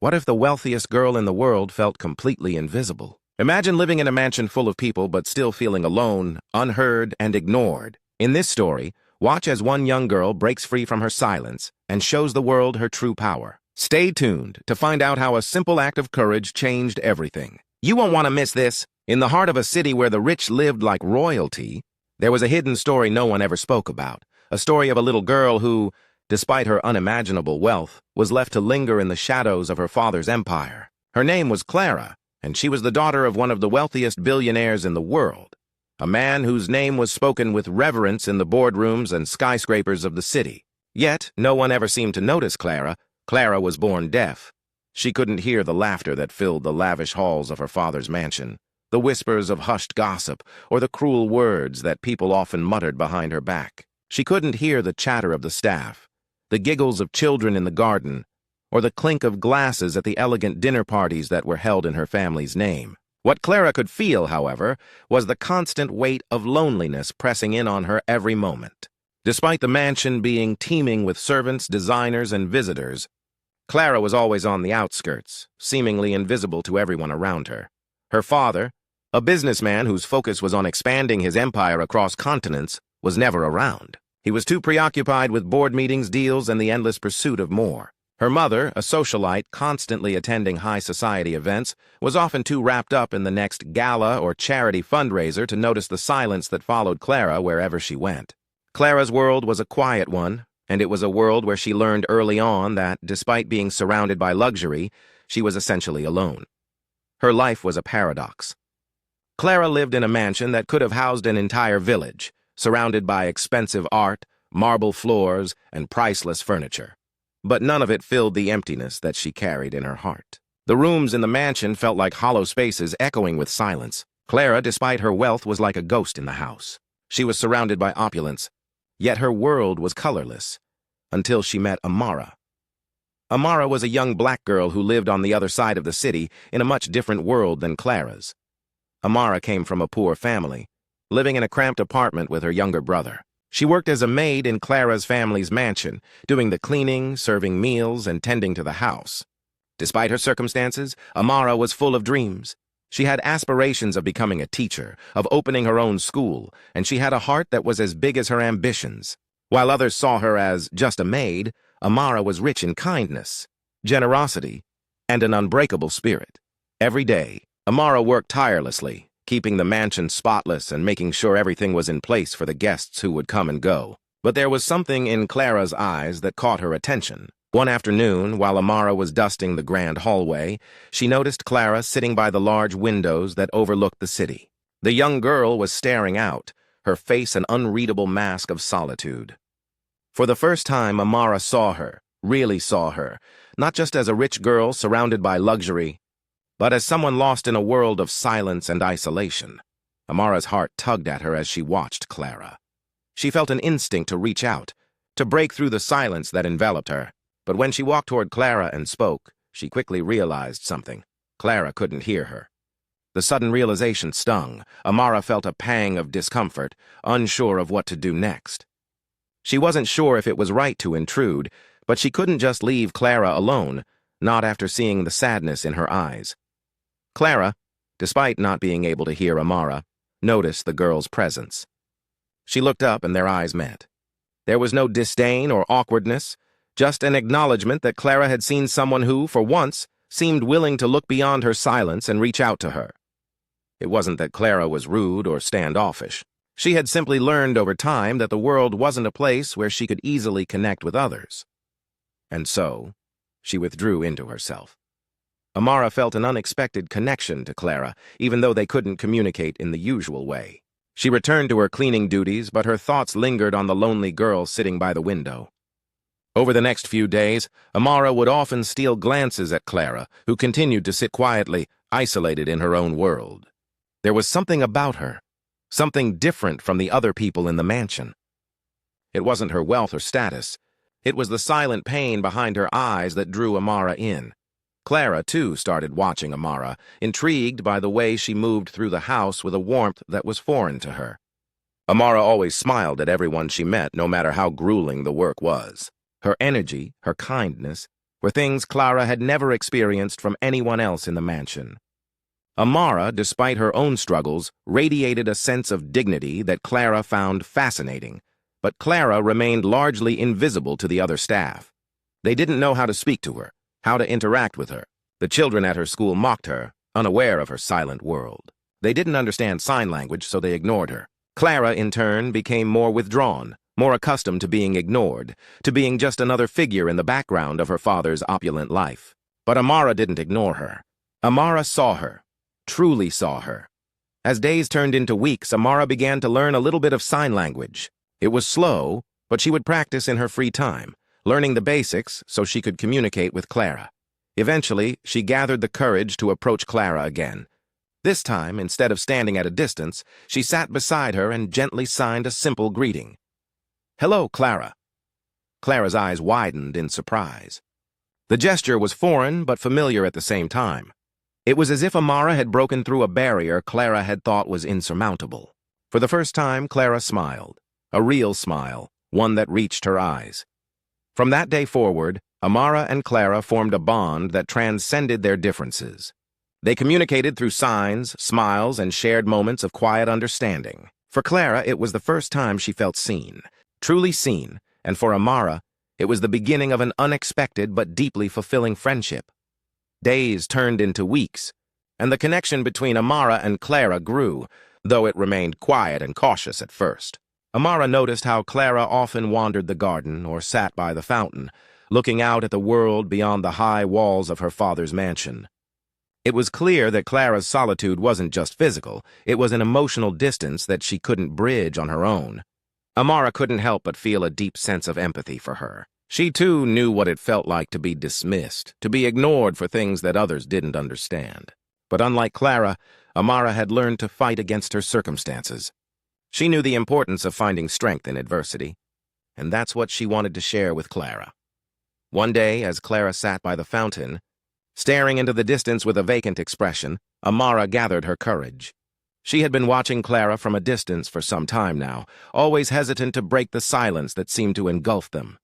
What if the wealthiest girl in the world felt completely invisible? Imagine living in a mansion full of people but still feeling alone, unheard, and ignored. In this story, watch as one young girl breaks free from her silence and shows the world her true power. Stay tuned to find out how a simple act of courage changed everything. You won't want to miss this. In the heart of a city where the rich lived like royalty, there was a hidden story no one ever spoke about. A story of a little girl who, despite her unimaginable wealth, was left to linger in the shadows of her father's empire. Her name was Clara, and she was the daughter of one of the wealthiest billionaires in the world, a man whose name was spoken with reverence in the boardrooms and skyscrapers of the city. Yet, no one ever seemed to notice Clara. Clara was born deaf. She couldn't hear the laughter that filled the lavish halls of her father's mansion, the whispers of hushed gossip, or the cruel words that people often muttered behind her back. She couldn't hear the chatter of the staff, the giggles of children in the garden, or the clink of glasses at the elegant dinner parties that were held in her family's name. What Clara could feel, however, was the constant weight of loneliness pressing in on her every moment. Despite the mansion being teeming with servants, designers, and visitors, Clara was always on the outskirts, seemingly invisible to everyone around her. Her father, a businessman whose focus was on expanding his empire across continents, was never around. He was too preoccupied with board meetings, deals, and the endless pursuit of more. Her mother, a socialite constantly attending high society events, was often too wrapped up in the next gala or charity fundraiser to notice the silence that followed Clara wherever she went. Clara's world was a quiet one, and it was a world where she learned early on that, despite being surrounded by luxury, she was essentially alone. Her life was a paradox. Clara lived in a mansion that could have housed an entire village, surrounded by expensive art, marble floors, and priceless furniture. But none of it filled the emptiness that she carried in her heart. The rooms in the mansion felt like hollow spaces echoing with silence. Clara, despite her wealth, was like a ghost in the house. She was surrounded by opulence, yet her world was colorless, until she met Amara. Amara was a young black girl who lived on the other side of the city in a much different world than Clara's. Amara came from a poor family, living in a cramped apartment with her younger brother. She worked as a maid in Clara's family's mansion, doing the cleaning, serving meals, and tending to the house. Despite her circumstances, Amara was full of dreams. She had aspirations of becoming a teacher, of opening her own school, and she had a heart that was as big as her ambitions. While others saw her as just a maid, Amara was rich in kindness, generosity, and an unbreakable spirit. Every day, Amara worked tirelessly, keeping the mansion spotless and making sure everything was in place for the guests who would come and go. But there was something in Clara's eyes that caught her attention. One afternoon, while Amara was dusting the grand hallway, she noticed Clara sitting by the large windows that overlooked the city. The young girl was staring out, her face an unreadable mask of solitude. For the first time, Amara saw her, really saw her, not just as a rich girl surrounded by luxury, but as someone lost in a world of silence and isolation. Amara's heart tugged at her as she watched Clara. She felt an instinct to reach out, to break through the silence that enveloped her. But when she walked toward Clara and spoke, she quickly realized something. Clara couldn't hear her. The sudden realization stung. Amara felt a pang of discomfort, unsure of what to do next. She wasn't sure if it was right to intrude, but she couldn't just leave Clara alone, not after seeing the sadness in her eyes. Clara, despite not being able to hear Amara, noticed the girl's presence. She looked up and their eyes met. There was no disdain or awkwardness, just an acknowledgement that Clara had seen someone who, for once, seemed willing to look beyond her silence and reach out to her. It wasn't that Clara was rude or standoffish. She had simply learned over time that the world wasn't a place where she could easily connect with others. And so, she withdrew into herself. Amara felt an unexpected connection to Clara, even though they couldn't communicate in the usual way. She returned to her cleaning duties, but her thoughts lingered on the lonely girl sitting by the window. Over the next few days, Amara would often steal glances at Clara, who continued to sit quietly, isolated in her own world. There was something about her, something different from the other people in the mansion. It wasn't her wealth or status. It was the silent pain behind her eyes that drew Amara in. Clara, too, started watching Amara, intrigued by the way she moved through the house with a warmth that was foreign to her. Amara always smiled at everyone she met, no matter how grueling the work was. Her energy, her kindness, were things Clara had never experienced from anyone else in the mansion. Amara, despite her own struggles, radiated a sense of dignity that Clara found fascinating, but Clara remained largely invisible to the other staff. They didn't know how to speak to her, how to interact with her. The children at her school mocked her, unaware of her silent world. They didn't understand sign language, so they ignored her. Clara, in turn, became more withdrawn, more accustomed to being ignored, to being just another figure in the background of her father's opulent life. But Amara didn't ignore her. Amara saw her, truly saw her. As days turned into weeks, Amara began to learn a little bit of sign language. It was slow, but she would practice in her free time, learning the basics so she could communicate with Clara. Eventually, she gathered the courage to approach Clara again. This time, instead of standing at a distance, she sat beside her and gently signed a simple greeting. "Hello, Clara." Clara's eyes widened in surprise. The gesture was foreign but familiar at the same time. It was as if Amara had broken through a barrier Clara had thought was insurmountable. For the first time, Clara smiled. A real smile, one that reached her eyes. From that day forward, Amara and Clara formed a bond that transcended their differences. They communicated through signs, smiles, and shared moments of quiet understanding. For Clara, it was the first time she felt seen, truly seen, and for Amara, it was the beginning of an unexpected but deeply fulfilling friendship. Days turned into weeks, and the connection between Amara and Clara grew, though it remained quiet and cautious at first. Amara noticed how Clara often wandered the garden or sat by the fountain, looking out at the world beyond the high walls of her father's mansion. It was clear that Clara's solitude wasn't just physical, it was an emotional distance that she couldn't bridge on her own. Amara couldn't help but feel a deep sense of empathy for her. She too knew what it felt like to be dismissed, to be ignored for things that others didn't understand. But unlike Clara, Amara had learned to fight against her circumstances. She knew the importance of finding strength in adversity, and that's what she wanted to share with Clara. One day, as Clara sat by the fountain, staring into the distance with a vacant expression, Amara gathered her courage. She had been watching Clara from a distance for some time now, always hesitant to break the silence that seemed to engulf them.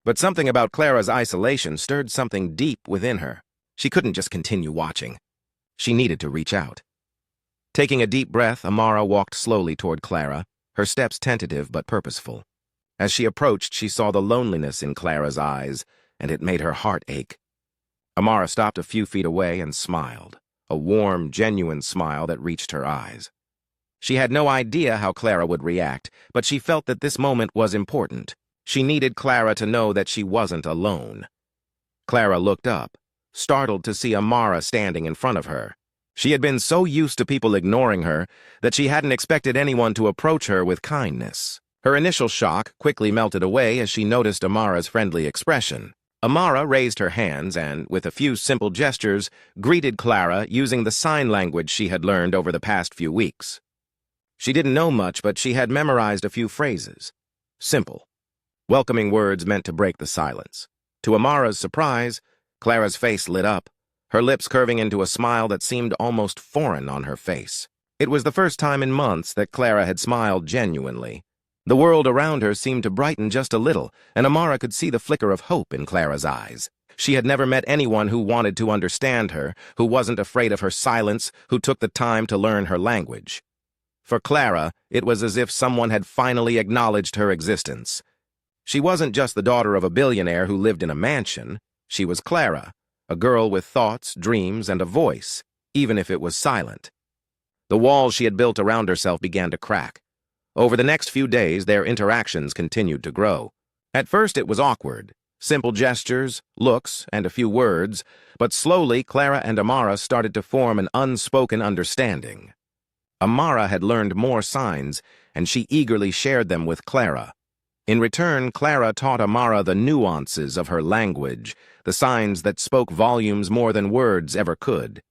But something about Clara's isolation stirred something deep within her. She couldn't just continue watching. She needed to reach out. Taking a deep breath, Amara walked slowly toward Clara, her steps tentative but purposeful. As she approached, she saw the loneliness in Clara's eyes, and it made her heart ache. Amara stopped a few feet away and smiled, a warm, genuine smile that reached her eyes. She had no idea how Clara would react, but she felt that this moment was important. She needed Clara to know that she wasn't alone. Clara looked up, startled to see Amara standing in front of her. She had been so used to people ignoring her that she hadn't expected anyone to approach her with kindness. Her initial shock quickly melted away as she noticed Amara's friendly expression. Amara raised her hands and, with a few simple gestures, greeted Clara using the sign language she had learned over the past few weeks. She didn't know much, but she had memorized a few phrases. Simple, welcoming words meant to break the silence. To Amara's surprise, Clara's face lit up, her lips curving into a smile that seemed almost foreign on her face. It was the first time in months that Clara had smiled genuinely. The world around her seemed to brighten just a little, and Amara could see the flicker of hope in Clara's eyes. She had never met anyone who wanted to understand her, who wasn't afraid of her silence, who took the time to learn her language. For Clara, it was as if someone had finally acknowledged her existence. She wasn't just the daughter of a billionaire who lived in a mansion. She was Clara, a girl with thoughts, dreams, and a voice, even if it was silent. The walls she had built around herself began to crack. Over the next few days, their interactions continued to grow. At first, it was awkward. Simple gestures, looks, and a few words, but slowly Clara and Amara started to form an unspoken understanding. Amara had learned more signs, and she eagerly shared them with Clara. In return, Clara taught Amara the nuances of her language, the signs that spoke volumes more than words ever could.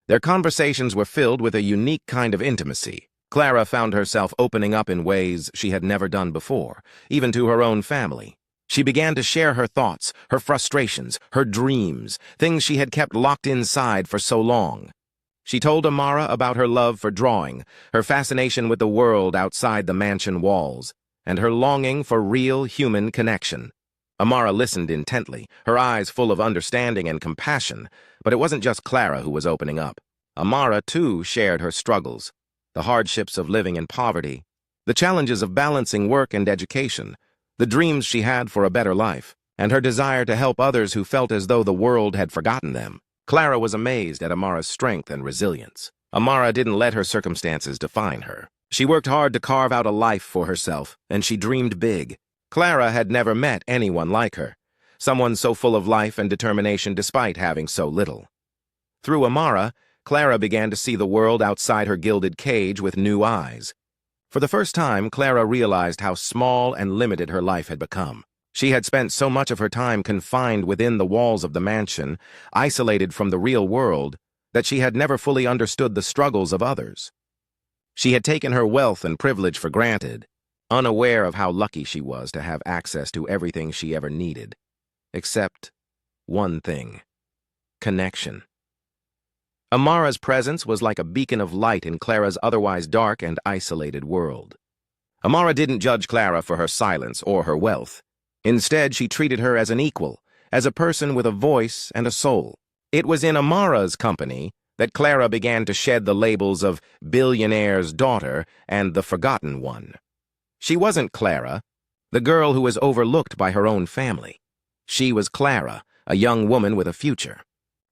Their conversations were filled with a unique kind of intimacy. Clara found herself opening up in ways she had never done before, even to her own family. She began to share her thoughts, her frustrations, her dreams, things she had kept locked inside for so long. She told Amara about her love for drawing, her fascination with the world outside the mansion walls, and her longing for real human connection. Amara listened intently, her eyes full of understanding and compassion, but it wasn't just Clara who was opening up. Amara, too, shared her struggles, the hardships of living in poverty, the challenges of balancing work and education, the dreams she had for a better life, and her desire to help others who felt as though the world had forgotten them. Clara was amazed at Amara's strength and resilience. Amara didn't let her circumstances define her. She worked hard to carve out a life for herself, and she dreamed big. Clara had never met anyone like her, someone so full of life and determination despite having so little. Through Amara, Clara began to see the world outside her gilded cage with new eyes. For the first time, Clara realized how small and limited her life had become. She had spent so much of her time confined within the walls of the mansion, isolated from the real world, that she had never fully understood the struggles of others. She had taken her wealth and privilege for granted, unaware of how lucky she was to have access to everything she ever needed, except one thing: connection. Amara's presence was like a beacon of light in Clara's otherwise dark and isolated world. Amara didn't judge Clara for her silence or her wealth. Instead, she treated her as an equal, as a person with a voice and a soul. It was in Amara's company that Clara began to shed the labels of billionaire's daughter and the forgotten one. She wasn't Clara, the girl who was overlooked by her own family. She was Clara, a young woman with a future.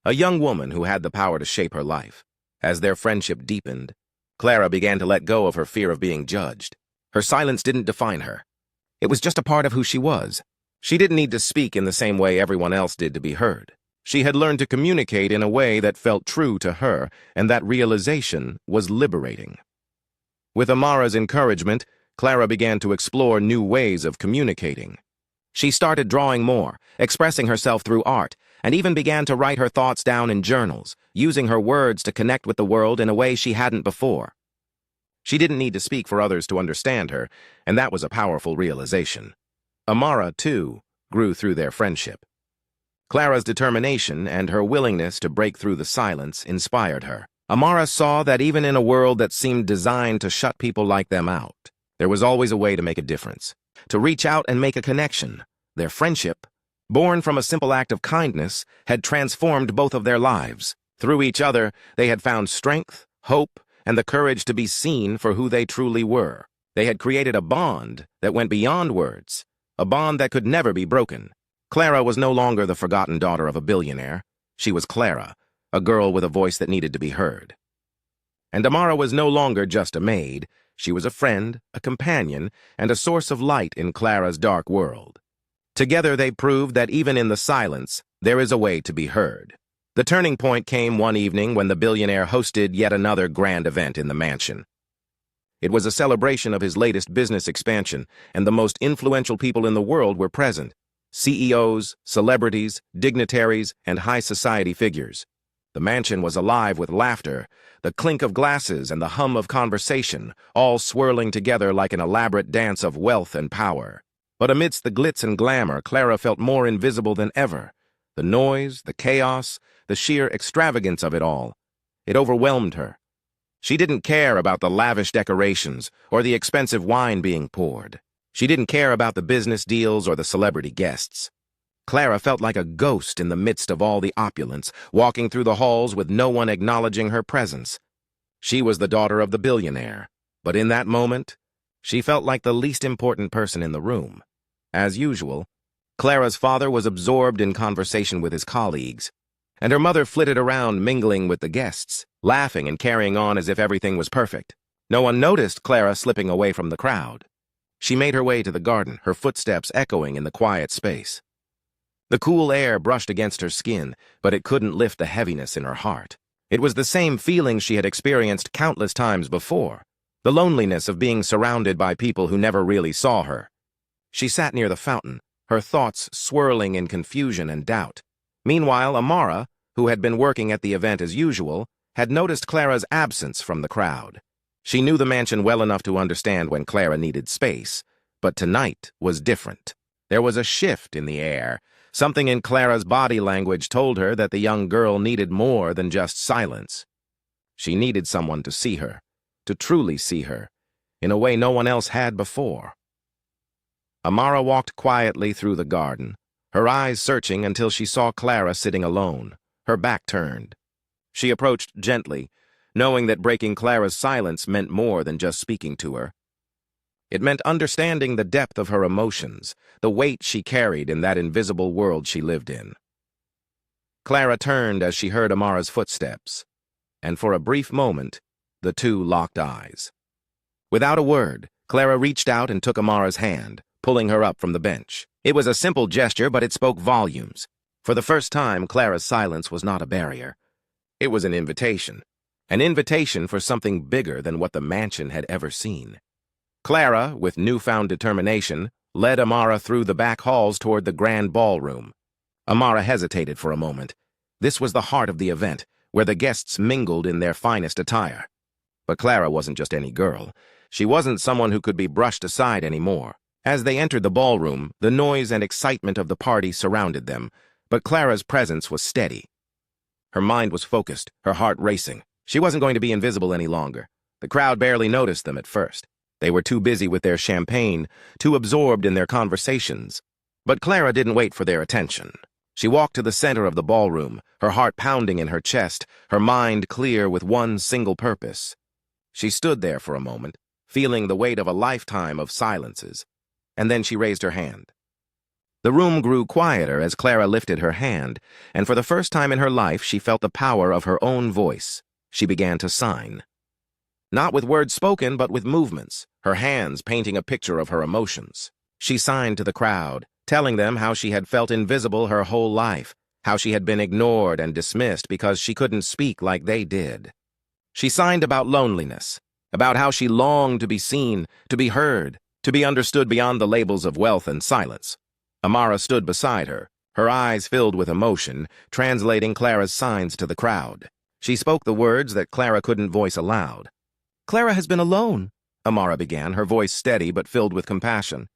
A young woman who had the power to shape her life. As their friendship deepened, Clara began to let go of her fear of being judged. Her silence didn't define her. It was just a part of who she was. She didn't need to speak in the same way everyone else did to be heard. She had learned to communicate in a way that felt true to her, and that realization was liberating. With Amara's encouragement, Clara began to explore new ways of communicating. She started drawing more, expressing herself through art, and even began to write her thoughts down in journals, using her words to connect with the world in a way she hadn't before. She didn't need to speak for others to understand her, and that was a powerful realization. Amara, too, grew through their friendship. Clara's determination and her willingness to break through the silence inspired her. Amara saw that even in a world that seemed designed to shut people like them out, there was always a way to make a difference, to reach out and make a connection. Their friendship, born from a simple act of kindness, had transformed both of their lives. Through each other, they had found strength, hope, and the courage to be seen for who they truly were. They had created a bond that went beyond words, a bond that could never be broken. Clara was no longer the forgotten daughter of a billionaire. She was Clara, a girl with a voice that needed to be heard. And Amara was no longer just a maid. She was a friend, a companion, and a source of light in Clara's dark world. Together they proved that even in the silence, there is a way to be heard. The turning point came one evening when the billionaire hosted yet another grand event in the mansion. It was a celebration of his latest business expansion, and the most influential people in the world were present: CEOs, celebrities, dignitaries, and high society figures. The mansion was alive with laughter, the clink of glasses and the hum of conversation, all swirling together like an elaborate dance of wealth and power. But amidst the glitz and glamour, Clara felt more invisible than ever. The noise, the chaos, the sheer extravagance of it all. It overwhelmed her. She didn't care about the lavish decorations or the expensive wine being poured. She didn't care about the business deals or the celebrity guests. Clara felt like a ghost in the midst of all the opulence, walking through the halls with no one acknowledging her presence. She was the daughter of the billionaire, but in that moment, she felt like the least important person in the room. As usual, Clara's father was absorbed in conversation with his colleagues, and her mother flitted around mingling with the guests, laughing and carrying on as if everything was perfect. No one noticed Clara slipping away from the crowd. She made her way to the garden, her footsteps echoing in the quiet space. The cool air brushed against her skin, but it couldn't lift the heaviness in her heart. It was the same feeling she had experienced countless times before, the loneliness of being surrounded by people who never really saw her. She sat near the fountain, her thoughts swirling in confusion and doubt. Meanwhile, Amara, who had been working at the event as usual, had noticed Clara's absence from the crowd. She knew the mansion well enough to understand when Clara needed space, but tonight was different. There was a shift in the air. Something in Clara's body language told her that the young girl needed more than just silence. She needed someone to see her, to truly see her, in a way no one else had before. Amara walked quietly through the garden, her eyes searching until she saw Clara sitting alone, her back turned. She approached gently, knowing that breaking Clara's silence meant more than just speaking to her. It meant understanding the depth of her emotions, the weight she carried in that invisible world she lived in. Clara turned as she heard Amara's footsteps, and for a brief moment, the two locked eyes. Without a word, Clara reached out and took Amara's hand, pulling her up from the bench. It was a simple gesture, but it spoke volumes. For the first time, Clara's silence was not a barrier. It was an invitation for something bigger than what the mansion had ever seen. Clara, with newfound determination, led Amara through the back halls toward the grand ballroom. Amara hesitated for a moment. This was the heart of the event, where the guests mingled in their finest attire. But Clara wasn't just any girl. She wasn't someone who could be brushed aside anymore. As they entered the ballroom, the noise and excitement of the party surrounded them, but Clara's presence was steady. Her mind was focused, her heart racing. She wasn't going to be invisible any longer. The crowd barely noticed them at first. They were too busy with their champagne, too absorbed in their conversations. But Clara didn't wait for their attention. She walked to the center of the ballroom, her heart pounding in her chest, her mind clear with one single purpose. She stood there for a moment, feeling the weight of a lifetime of silences, and then she raised her hand. The room grew quieter as Clara lifted her hand, and for the first time in her life she felt the power of her own voice. She began to sign. Not with words spoken, but with movements, her hands painting a picture of her emotions. She signed to the crowd, telling them how she had felt invisible her whole life, how she had been ignored and dismissed because she couldn't speak like they did. She signed about loneliness, about how she longed to be seen, to be heard, to be understood beyond the labels of wealth and silence. Amara stood beside her, her eyes filled with emotion, translating Clara's signs to the crowd. She spoke the words that Clara couldn't voice aloud. "Clara has been alone," Amara began, her voice steady but filled with compassion.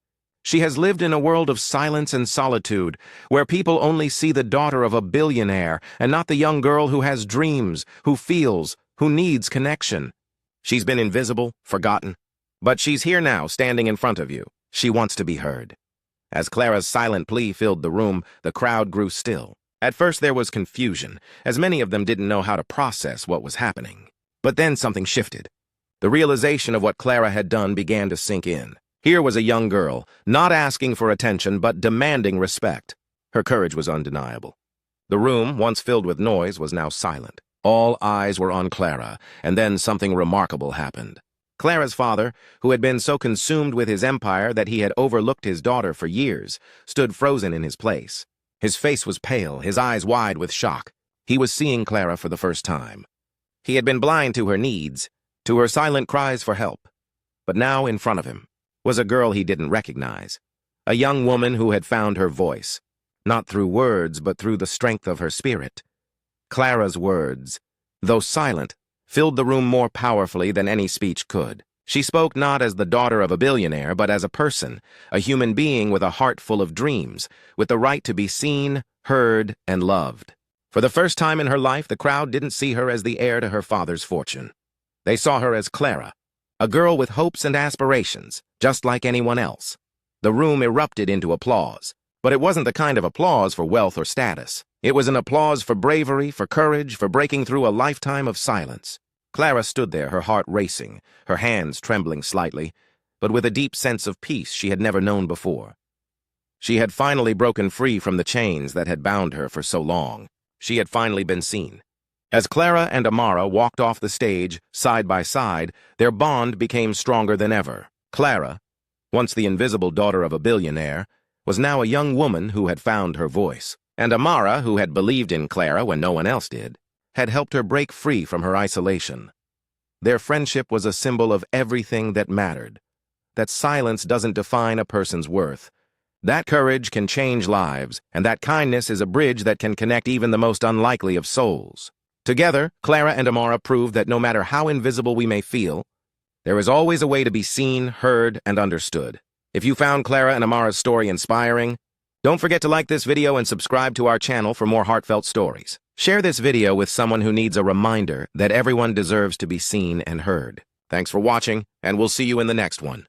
"She has lived in a world of silence and solitude, where people only see the daughter of a billionaire and not the young girl who has dreams, who feels, who needs connection. She's been invisible, forgotten. But she's here now, standing in front of you. She wants to be heard." As Clara's silent plea filled the room, the crowd grew still. At first there was confusion, as many of them didn't know how to process what was happening. But then something shifted. The realization of what Clara had done began to sink in. Here was a young girl, not asking for attention but demanding respect. Her courage was undeniable. The room, once filled with noise, was now silent. All eyes were on Clara, and then something remarkable happened. Clara's father, who had been so consumed with his empire that he had overlooked his daughter for years, stood frozen in his place. His face was pale, his eyes wide with shock. He was seeing Clara for the first time. He had been blind to her needs, to her silent cries for help. But now, in front of him, was a girl he didn't recognize, a young woman who had found her voice, not through words but through the strength of her spirit. Clara's words, though silent, filled the room more powerfully than any speech could. She spoke not as the daughter of a billionaire, but as a person, a human being with a heart full of dreams, with the right to be seen, heard, and loved. For the first time in her life, the crowd didn't see her as the heir to her father's fortune. They saw her as Clara, a girl with hopes and aspirations, just like anyone else. The room erupted into applause, but it wasn't the kind of applause for wealth or status. It was an applause for bravery, for courage, for breaking through a lifetime of silence. Clara stood there, her heart racing, her hands trembling slightly, but with a deep sense of peace she had never known before. She had finally broken free from the chains that had bound her for so long. She had finally been seen. As Clara and Amara walked off the stage, side by side, their bond became stronger than ever. Clara, once the invisible daughter of a billionaire, was now a young woman who had found her voice. And Amara, who had believed in Clara when no one else did, had helped her break free from her isolation. Their friendship was a symbol of everything that mattered, that silence doesn't define a person's worth, that courage can change lives, and that kindness is a bridge that can connect even the most unlikely of souls. Together, Clara and Amara proved that no matter how invisible we may feel, there is always a way to be seen, heard, and understood. If you found Clara and Amara's story inspiring, don't forget to like this video and subscribe to our channel for more heartfelt stories. Share this video with someone who needs a reminder that everyone deserves to be seen and heard. Thanks for watching, and we'll see you in the next one.